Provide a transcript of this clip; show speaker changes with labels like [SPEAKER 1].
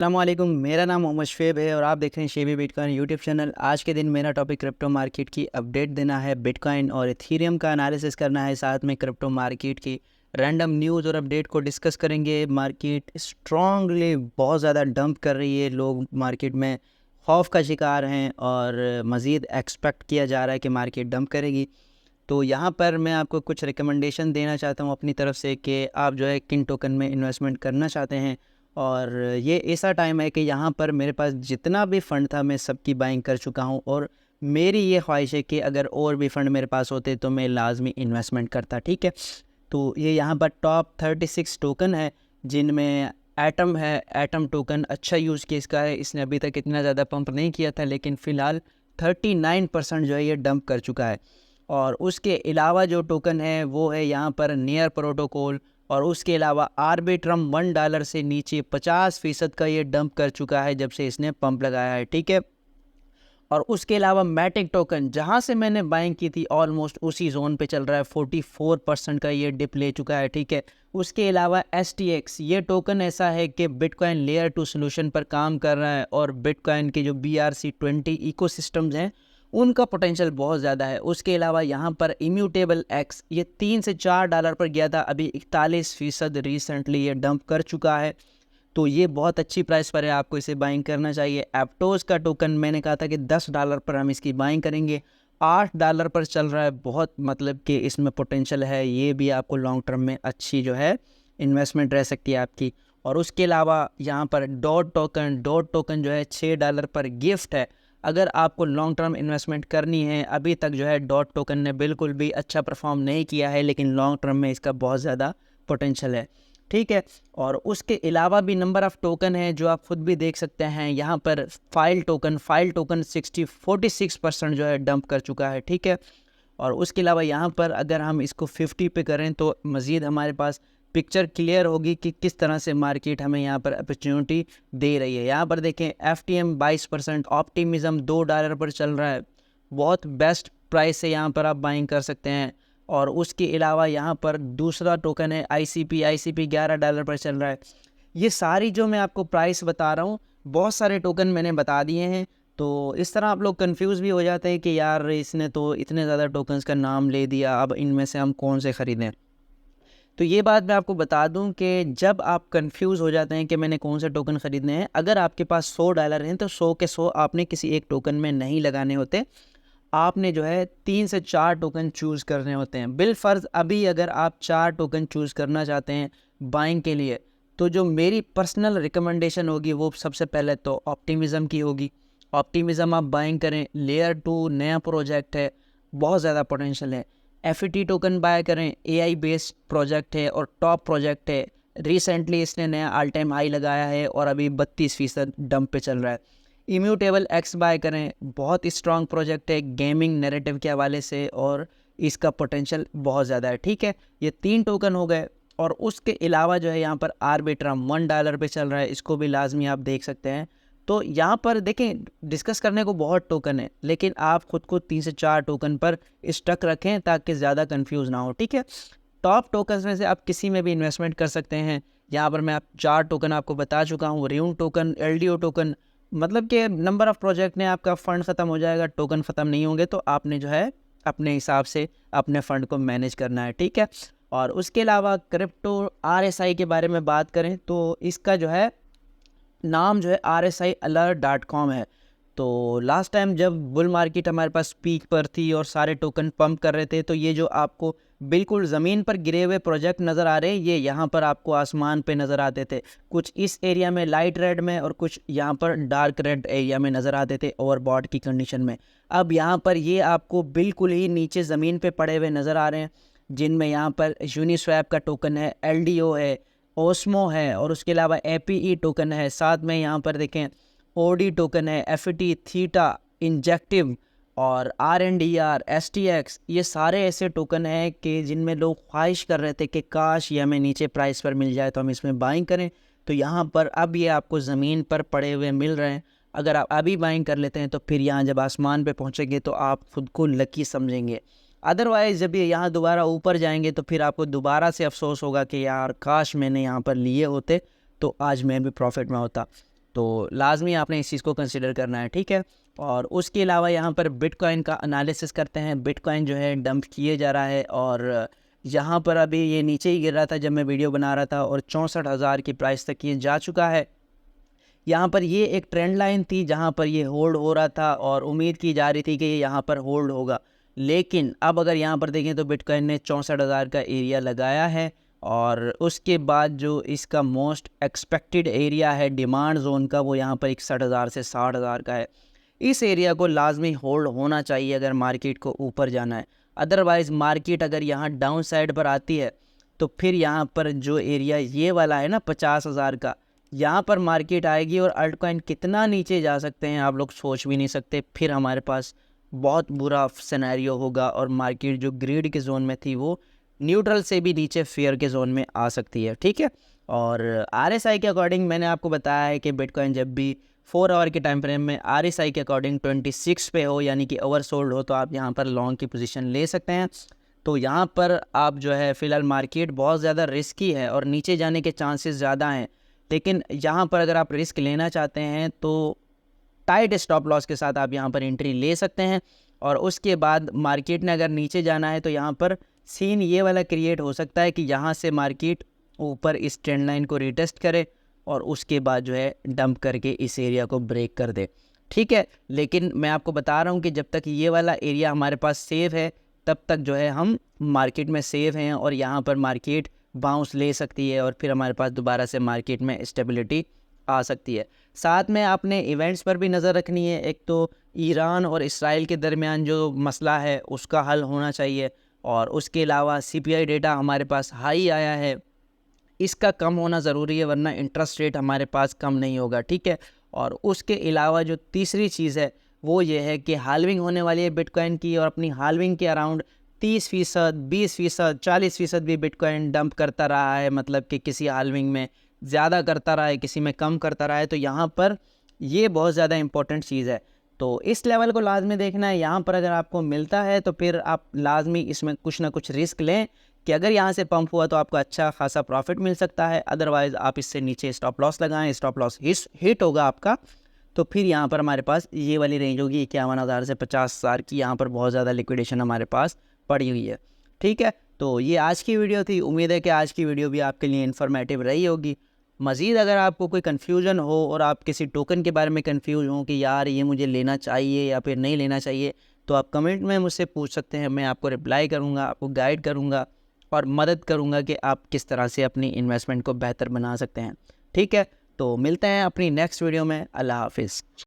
[SPEAKER 1] अस्सलामुअलैकुम, मेरा नाम मोहम्मद शुएब है और आप देख रहे हैं शेबी बिटकॉइन यूट्यूब चैनल। आज के दिन मेरा टॉपिक क्रिप्टो मार्केट की अपडेट देना है, बिटकॉइन और इथेरियम का एनालिसिस करना है, साथ में क्रिप्टो मार्केट की रैंडम न्यूज़ और अपडेट को डिस्कस करेंगे। मार्केट स्ट्रांगली बहुत ज़्यादा डंप कर रही है, लोग मार्केट में खौफ का शिकार हैं और मज़ीद एक्सपेक्ट किया जा रहा है कि मार्केट डंप करेगी। तो यहाँ पर मैं आपको कुछ रिकमेंडेशन देना चाहता हूँ अपनी तरफ से कि आप जो है किन टोकन में इन्वेस्टमेंट करना चाहते हैं। और ये ऐसा टाइम है कि यहाँ पर मेरे पास जितना भी फ़ंड था मैं सबकी बाइंग कर चुका हूँ और मेरी ये ख्वाहिश है कि अगर और भी फ़ंड मेरे पास होते तो मैं लाजमी इन्वेस्टमेंट करता। ठीक है, तो ये यहाँ पर टॉप 36 टोकन है जिनमें एटम है। एटम टोकन अच्छा यूज़ केस का है, इसने अभी तक इतना ज़्यादा पंप नहीं किया था, लेकिन फ़िलहाल 39% जो है ये डंप कर चुका है। और उसके अलावा जो टोकन है वो है यहाँ पर नियर प्रोटोकॉल, और उसके अलावा आर्बिट्रम $1 से नीचे 50% का ये डंप कर चुका है जब से इसने पंप लगाया है। ठीक है, और उसके अलावा मैटिक टोकन जहाँ से मैंने बाइंग की थी ऑलमोस्ट उसी जोन पे चल रहा है, 44% का ये डिप ले चुका है। ठीक है, उसके अलावा STX ये टोकन ऐसा है कि बिटकॉइन लेयर 2 सोल्यूशन पर काम कर रहा है और बिटकॉइन के जो BRC20 इकोसिस्टम्स हैं उनका पोटेंशियल बहुत ज़्यादा है। उसके अलावा यहाँ पर इम्यूटेबल एक्स ये $3 से $4 पर गया था, अभी 41% रिसेंटली ये डंप कर चुका है, तो ये बहुत अच्छी प्राइस पर है, आपको इसे बाइंग करना चाहिए। एप्टोज का टोकन मैंने कहा था कि $10 पर हम इसकी बाइंग करेंगे, $8 पर चल रहा है, बहुत मतलब कि इसमें पोटेंशियल है, ये भी आपको लॉन्ग टर्म में अच्छी जो है इन्वेस्टमेंट रह सकती है आपकी। और उसके अलावा यहाँ पर डॉट टोकन जो है $6 पर गिफ्ट है। अगर आपको लॉन्ग टर्म इन्वेस्टमेंट करनी है, अभी तक जो है डॉट टोकन ने बिल्कुल भी अच्छा परफॉर्म नहीं किया है, लेकिन लॉन्ग टर्म में इसका बहुत ज़्यादा पोटेंशियल है। ठीक है, और उसके अलावा भी नंबर ऑफ़ टोकन है जो आप खुद भी देख सकते हैं। यहाँ पर फाइल टोकन 46% जो है डंप कर चुका है। ठीक है, और उसके अलावा यहाँ पर अगर हम इसको 50 पे करें तो मज़ीद हमारे पास पिक्चर क्लियर होगी कि किस तरह से मार्केट हमें यहाँ पर अपॉर्चुनिटी दे रही है। यहाँ पर देखें FTM 22%, ऑप्टिमिज्म $2 पर चल रहा है, बहुत बेस्ट प्राइस से यहाँ पर आप बाइंग कर सकते हैं। और उसके अलावा यहाँ पर दूसरा टोकन है ICP $11 पर चल रहा है। ये सारी जो मैं आपको प्राइस बता रहा हूँ, बहुत सारे टोकन मैंने बता दिए हैं, तो इस तरह आप लोग कंफ्यूज भी हो जाते हैं कि यार इसने तो इतने ज़्यादा टोकन्स का नाम ले दिया, अब इनमें से हम कौन से ख़रीदें। तो ये बात मैं आपको बता दूं कि जब आप कंफ्यूज हो जाते हैं कि मैंने कौन से टोकन ख़रीदने हैं, अगर आपके पास $100 हैं तो 100 के 100 आपने किसी एक टोकन में नहीं लगाने होते, आपने जो है 3 से 4 टोकन चूज़ करने होते हैं। बिलफ़र्ज़ अभी अगर आप 4 टोकन चूज़ करना चाहते हैं बाइंग के लिए, तो जो मेरी पर्सनल रिकमेंडेशन होगी वो सबसे पहले तो ऑप्टिमिज्म की होगी। ऑप्टिमिज्म आप बाइंग करें, लेयर 2 नया प्रोजेक्ट है, बहुत ज़्यादा पोटेंशियल है। FET टोकन बाय करें, AI बेस्ड प्रोजेक्ट है और टॉप प्रोजेक्ट है, रिसेंटली इसने नया ऑल टाइम हाई लगाया है और अभी 32% डंप पे चल रहा है। इम्यूटेबल एक्स बाय करें, बहुत स्ट्रॉन्ग प्रोजेक्ट है गेमिंग नैरेटिव के हवाले से और इसका पोटेंशियल बहुत ज़्यादा है। ठीक है, ये 3 टोकन हो गए। और उसके अलावा जो है यहाँ पर आर्बिट्रम $1 पे चल रहा है, इसको भी लाजमी आप देख सकते हैं। तो यहाँ पर देखें, डिस्कस करने को बहुत टोकन है, लेकिन आप खुद को 3 से 4 टोकन पर स्टक रखें ताकि ज़्यादा कंफ्यूज ना हो। ठीक है, टॉप टोकन्स में से आप किसी में भी इन्वेस्टमेंट कर सकते हैं। यहाँ पर मैं आप 4 टोकन आपको बता चुका हूँ, र्यून टोकन, LDO टोकन, मतलब कि नंबर ऑफ़ प्रोजेक्ट ने आपका फ़ंड ख़त्म हो जाएगा, टोकन ख़त्म नहीं होंगे, तो आपने जो है अपने हिसाब से अपने फ़ंड को मैनेज करना है। ठीक है, और उसके अलावा क्रिप्टो RSI के बारे में बात करें तो इसका जो है नाम जो है RSIalert.com है। तो लास्ट टाइम जब बुल मार्केट हमारे पास पीक पर थी और सारे टोकन पंप कर रहे थे, तो ये जो आपको बिल्कुल ज़मीन पर गिरे हुए प्रोजेक्ट नज़र आ रहे हैं, ये यहाँ पर आपको आसमान पे नज़र आते थे, कुछ इस एरिया में लाइट रेड में और कुछ यहाँ पर डार्क रेड एरिया में नज़र आते थे ओवरबॉट की कंडीशन में। अब यहाँ पर ये आपको बिल्कुल ही नीचे ज़मीन पे पड़े हुए नज़र आ रहे हैं, जिनमें यहाँ पर यूनिस्वैप का टोकन है, LDO है, ओस्मो है और उसके अलावा APE टोकन है, साथ में यहाँ पर देखें OD टोकन है, FET, थीटा, इंजेक्टिव और RNDR, STX, ये सारे ऐसे टोकन हैं कि जिनमें लोग ख्वाहिश कर रहे थे कि काश ये हमें नीचे प्राइस पर मिल जाए तो हम इसमें बाइंग करें। तो यहाँ पर अब ये आपको ज़मीन पर पड़े हुए मिल रहे हैं। अगर आप अभी बाइंग कर लेते हैं तो फिर यहाँ जब आसमान पे पहुँचेंगे तो आप खुद को लकी समझेंगे। अदरवाइज़ जब ये यहाँ दोबारा ऊपर जाएंगे तो फिर आपको दोबारा से अफसोस होगा कि यार काश मैंने यहाँ पर लिए होते तो आज मैं भी प्रॉफिट में होता। तो लाजमी आपने इस चीज़ को कंसिडर करना है, ठीक है। और उसके अलावा यहाँ पर बिटकॉइन का एनालिसिस करते हैं। बिटकॉइन जो है डंप किए जा रहा है और यहाँ पर अभी ये नीचे ही गिर रहा था जब मैं वीडियो बना रहा था और 64,000 की प्राइस तक ये जा चुका है। यहाँ पर ये एक ट्रेंड लाइन थी जहाँ पर ये होल्ड हो रहा था और उम्मीद की जा रही थी कि ये यहाँ पर होल्ड होगा। लेकिन अब अगर यहाँ पर देखें तो बिटकॉइन ने 64,000 का एरिया लगाया है और उसके बाद जो इसका मोस्ट एक्सपेक्टेड एरिया है डिमांड जोन का, वो यहाँ पर 61,000 से 60,000 का है। इस एरिया को लाजमी होल्ड होना चाहिए अगर मार्केट को ऊपर जाना है। अदरवाइज़ मार्केट अगर यहाँ डाउन साइड पर आती है तो फिर यहाँ पर जो एरिया ये वाला है ना 50,000 का, यहाँ पर मार्केट आएगी और अल्टकॉइन कितना नीचे जा सकते हैं आप लोग सोच भी नहीं सकते। फिर हमारे पास बहुत बुरा सिनेरियो होगा और मार्केट जो ग्रीड के जोन में थी वो न्यूट्रल से भी नीचे फेयर के जोन में आ सकती है, ठीक है। और RSI के अकॉर्डिंग मैंने आपको बताया है कि बिटकॉइन जब भी 4 आवर के टाइम फ्रेम में RSI के अकॉर्डिंग 26 पे हो यानी कि ओवरसोल्ड हो तो आप यहाँ पर लॉन्ग की पोजीशन ले सकते हैं। तो यहाँ पर आप जो है फ़िलहाल मार्केट बहुत ज़्यादा रिस्की है और नीचे जाने के चांसेस ज़्यादा हैं। लेकिन यहाँ पर अगर आप रिस्क लेना चाहते हैं तो टाइट स्टॉप लॉस के साथ आप यहाँ पर एंट्री ले सकते हैं। और उसके बाद मार्केट ने अगर नीचे जाना है तो यहाँ पर सीन ये वाला क्रिएट हो सकता है कि यहाँ से मार्केट ऊपर इस ट्रेंड लाइन को रिटेस्ट करे और उसके बाद जो है डंप करके इस एरिया को ब्रेक कर दे, ठीक है। लेकिन मैं आपको बता रहा हूँ कि जब तक ये वाला एरिया हमारे पास सेफ है तब तक जो है हम मार्केट में सेफ हैं और यहाँ पर मार्केट बाउंस ले सकती है और फिर हमारे पास दोबारा से मार्केट में स्टेबिलिटी आ सकती है। साथ में आपने इवेंट्स पर भी नज़र रखनी है। एक तो ईरान और इसराइल के दरमियान जो मसला है उसका हल होना चाहिए और उसके अलावा CPI डेटा हमारे पास हाई आया है, इसका कम होना ज़रूरी है वरना इंटरेस्ट रेट हमारे पास कम नहीं होगा, ठीक है। और उसके अलावा जो तीसरी चीज़ है वो ये है कि हाल्विंग होने वाली है बिटकॉइन की और अपनी हाल्विंग के अराउंड 30%, 20%, 40% भी बिटकॉइन डंप करता रहा है, मतलब कि किसी हाल्विंग में ज़्यादा करता रहा है, किसी में कम करता रहा है। तो यहाँ पर ये बहुत ज़्यादा इंपॉर्टेंट चीज़ है। तो इस लेवल को लाजमी देखना है। यहाँ पर अगर आपको मिलता है तो फिर आप लाजमी इसमें कुछ ना कुछ रिस्क लें कि अगर यहाँ से पंप हुआ तो आपको अच्छा खासा प्रॉफिट मिल सकता है। अदरवाइज़ आप इससे नीचे स्टॉप लॉस लगाएं, स्टॉप लॉस हिट होगा आपका तो फिर यहाँ पर हमारे पास ये वाली रेंज होगी 51,000 से 50,000 की। यहाँ पर बहुत ज़्यादा लिक्विडेशन हमारे पास पड़ी हुई है, ठीक है। तो ये आज की वीडियो थी। उम्मीद है कि आज की वीडियो भी आपके लिए इन्फॉर्मेटिव रही होगी। मज़ीद अगर आपको कोई कन्फ्यूज़न हो और आप किसी टोकन के बारे में कन्फ्यूज हो कि यार ये मुझे लेना चाहिए या फिर नहीं लेना चाहिए तो आप कमेंट में मुझसे पूछ सकते हैं। मैं आपको रिप्लाई करूँगा, आपको गाइड करूँगा और मदद करूँगा कि आप किस तरह से अपनी इन्वेस्टमेंट को बेहतर बना सकते हैं, ठीक है। तो मिलते हैं अपनी नेक्स्ट वीडियो में। अल्लाह हाफिज़।